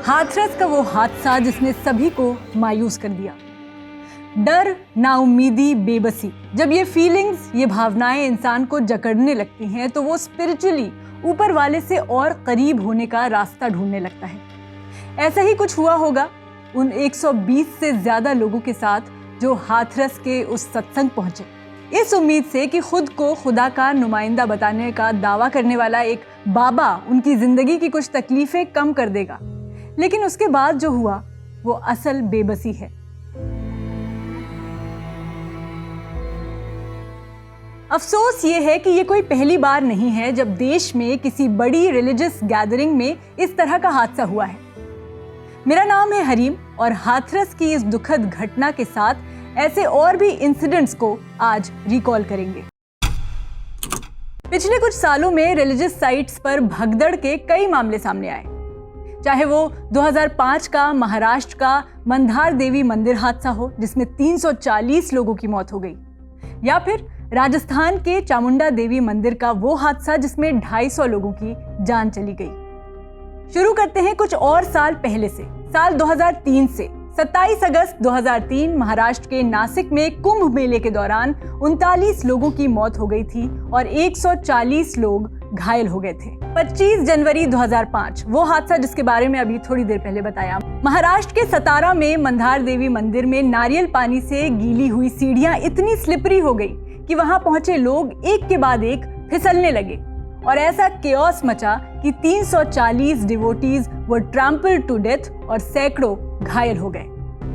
हाथरस का वो हादसा जिसने सभी को मायूस कर दिया। डर, नाउम्मीदी, बेबसी, जब ये फीलिंग्स, ये भावनाएं इंसान को जकड़ने लगती हैं तो वो स्पिरिचुअली ऊपर वाले से और करीब होने का रास्ता ढूंढने लगता है। ऐसा ही कुछ हुआ होगा उन 120 से ज्यादा लोगों के साथ जो हाथरस के उस सत्संग पहुंचे, इस उम्मीद से कि खुद को खुदा का नुमाइंदा बताने का दावा करने वाला एक बाबा उनकी जिंदगी की कुछ तकलीफें कम कर देगा। लेकिन उसके बाद जो हुआ वो असल बेबसी है। अफसोस ये है कि ये कोई पहली बार नहीं है जब देश में किसी बड़ी रिलीजियस गैदरिंग में इस तरह का हादसा हुआ है। मेरा नाम है हरीम और हाथरस की इस दुखद घटना के साथ ऐसे और भी इंसिडेंट्स को आज रिकॉल करेंगे। पिछले कुछ सालों में रिलीजियस साइट्स पर भगदड़ के कई मामले सामने आए, चाहे वो 2005 का महाराष्ट्र का मंधार देवी मंदिर हादसा हो जिसमें 340 लोगों की मौत हो गई, या फिर राजस्थान के चामुंडा देवी मंदिर का वो हादसा जिसमें 250 लोगों की जान चली गई। शुरू करते हैं कुछ और साल पहले से, साल 2003 से। 27 अगस्त 2003 महाराष्ट्र के नासिक में कुंभ मेले के दौरान 39 लोगों की मौत हो गई थी और 140 लोग घायल हो गए थे। 25 जनवरी 2005 वो हादसा जिसके बारे में अभी थोड़ी देर पहले बताया। महाराष्ट्र के सतारा में मंधार देवी मंदिर में नारियल पानी से गीली हुई सीढ़ियां इतनी स्लिपरी हो गई कि वहां पहुंचे लोग एक के बाद एक फिसलने लगे और ऐसा केओस मचा कि 340 devotees were trampled to death और सैकड़ों घायल हो गए।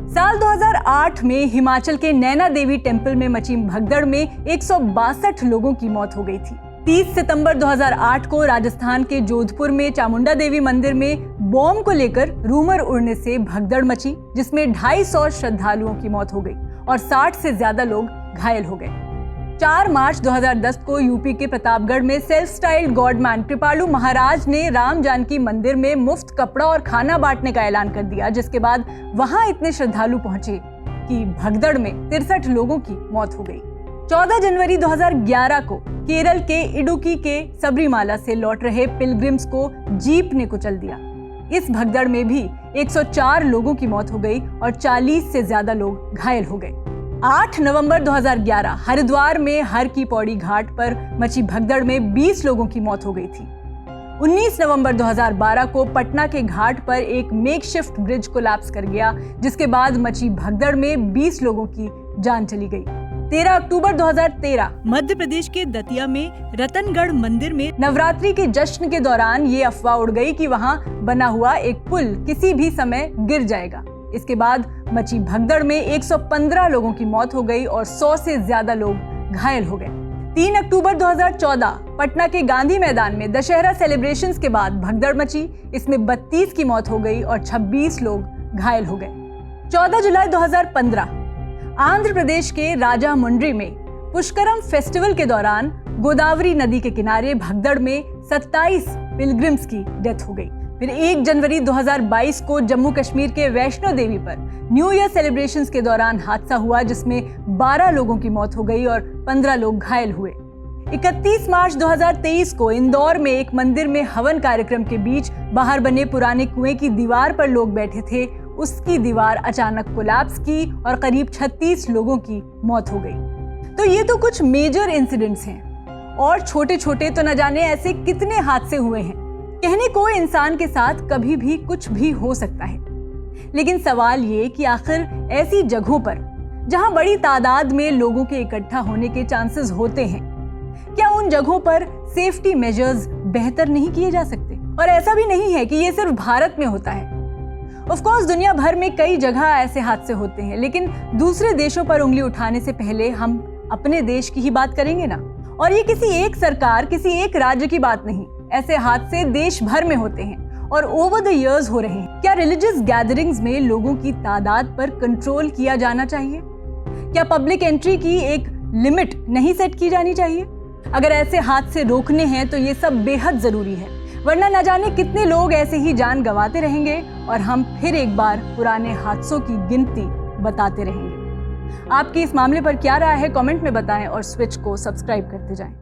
साल 2008 में हिमाचल के नैना देवी टेंपल में मची भगदड़ में 162 लोगों की मौत हो गई थी। 30 सितंबर 2008 को राजस्थान के जोधपुर में चामुंडा देवी मंदिर में बॉम्ब को लेकर रूमर उड़ने से भगदड़ मची जिसमें 250 श्रद्धालुओं की मौत हो गई और 60 से ज्यादा लोग घायल हो गए। 4 मार्च 2010 को यूपी के प्रतापगढ़ में सेल्फ स्टाइल्ड गॉडमैन कृपालू महाराज ने राम जानकी मंदिर में मुफ्त कपड़ा और खाना बांटने का ऐलान कर दिया, जिसके बाद वहां इतने श्रद्धालु पहुंचे कि भगदड़ में 63 लोगों की मौत हो गई। 14 जनवरी 2011 को केरल के इडुक्की के सबरीमाला से लौट रहे पिलग्रिम्स को जीप ने कुचल दिया। इस भगदड़ में भी 104 लोगों की मौत हो गई और 40 से ज्यादा लोग घायल हो गए। 8 नवंबर 2011 हरिद्वार में हर की पौड़ी घाट पर मची भगदड़ में 20 लोगों की मौत हो गई थी। 19 नवंबर 2012 को पटना के घाट पर एक मेकशिफ्ट ब्रिज कोलैप्स कर गया, जिसके बाद मची भगदड़ में 20 लोगों की जान चली गई। 13 अक्टूबर 2013 मध्य प्रदेश के दतिया में रतनगढ़ मंदिर में नवरात्रि के जश्न के दौरान ये अफवाह उड़ गई कि वहां बना हुआ एक पुल किसी भी समय गिर जाएगा। इसके बाद मची भगदड़ में 115 लोगों की मौत हो गई और 100 से ज्यादा लोग घायल हो गए। 3 अक्टूबर 2014 पटना के गांधी मैदान में दशहरा सेलिब्रेशंस के बाद भगदड़ मची। इसमें 32 की मौत हो गई और 26 लोग घायल हो गए। 14 जुलाई 2015 आंध्र प्रदेश के राजामुंड्री में पुष्करम फेस्टिवल के दौरान गोदावरी नदी के किनारे भगदड़ में 27 पिलग्रिम्स की डेथ हो गई। फिर 1 जनवरी 2022 को जम्मू कश्मीर के वैष्णो देवी पर न्यू ईयर सेलिब्रेशंस के दौरान हादसा हुआ जिसमें 12 लोगों की मौत हो गई और 15 लोग घायल हुए। 31 मार्च 2023 को इंदौर में एक मंदिर में हवन कार्यक्रम के बीच बाहर बने पुराने कुएं की दीवार पर लोग बैठे थे, उसकी दीवार अचानक कोलैप्स की और करीब 36 लोगों की मौत हो गई। तो ये तो कुछ मेजर इंसिडेंट्स हैं और छोटे छोटे तो न जाने ऐसे कितने हादसे हुए हैं। कहने को इंसान के साथ कभी भी कुछ भी हो सकता है, लेकिन सवाल ये कि आखिर ऐसी जगहों पर जहां बड़ी तादाद में लोगों के इकट्ठा होने के चांसेस होते हैं, क्या उन जगहों पर सेफ्टी मेजर्स बेहतर नहीं किए जा सकते? और ऐसा भी नहीं है कि ये सिर्फ भारत में होता है। ऑफ कोर्स दुनिया भर में कई जगह ऐसे हादसे होते हैं, लेकिन दूसरे देशों पर उंगली उठाने से पहले हम अपने देश की ही बात करेंगे ना। और ये किसी एक सरकार, किसी एक राज्य की बात नहीं, ऐसे हादसे देश भर में होते हैं और ओवर द इयर्स हो रहे हैं। क्या रिलीजियस गैदरिंग्स में लोगों की तादाद पर कंट्रोल किया जाना चाहिए? क्या पब्लिक एंट्री की एक लिमिट नहीं सेट की जानी चाहिए? अगर ऐसे हादसे रोकने हैं तो ये सब बेहद जरूरी है, वरना न जाने कितने लोग ऐसे ही जान गंवाते रहेंगे और हम फिर एक बार पुराने हादसों की गिनती बताते रहेंगे। आपकी इस मामले पर क्या राय है कमेंट में बताएं और स्विच को सब्सक्राइब करते जाएं।